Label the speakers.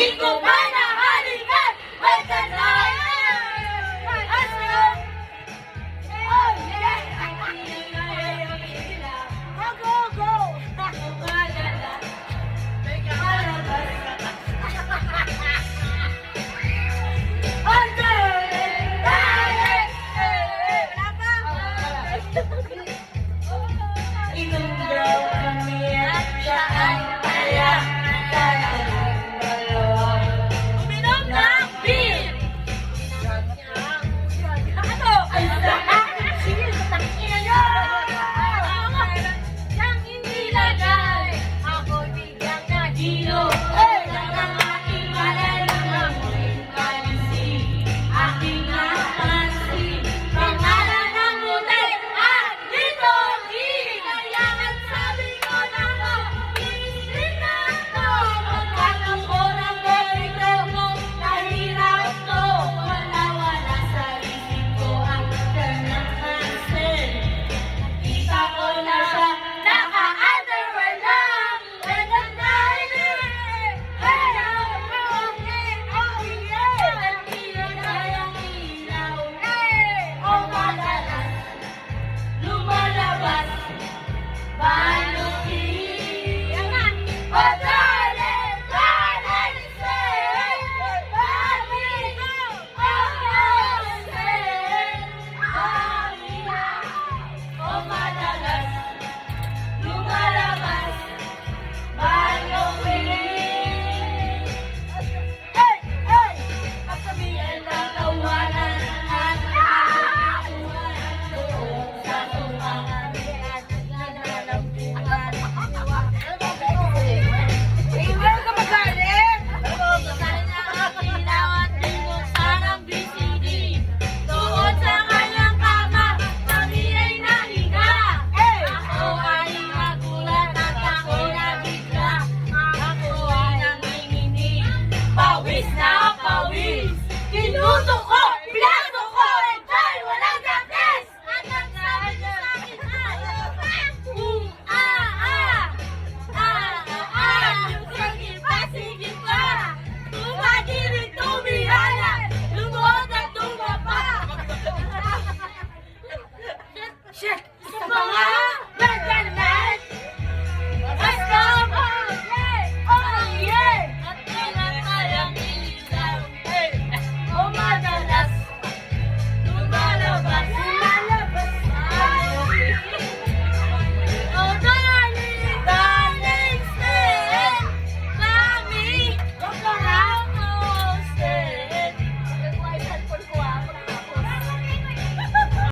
Speaker 1: Di ko pa nahalikan! May kanay! Oh, yeah! Go, go! Umalala. May kamalabas. Inom daw kami at siya ay taya. Kailangan dalawa. Uminom ng beer! Ano? Sige, tatangina nyo! Yang hindi lagay, ako biglang nagilo. Lang ang aking malay ng amoy pansi. Aking napansin, pangalan ng buti at dito kailangan sabi ko na mo, iisip na ito. Magkakampo ng ganito mo, nahirap to. Wala sa isip ko ang kanyang pansin. Kita ko na siya, naka-underwear lang. Nagandahil eh, hello, okay, oh yeah. Nandito na yung ilaw, eh, oh madalas. Lumalabas, baluti. Oh, darling, darling, say, baby, oh, say, oh, madalas, lumalabas, baluti. Hey, hey, kasabihan ng tawanan at kakuhan doon sa tumangan. Iwan ka magaling! Magaling na ang ilaw at binuksan ang BCD. Tuon sa kanyang kama, kami ay nahiga. Ako ay nagulat at ako nabigla. Ako ay nanginginig, pawis na pawis. Tinutok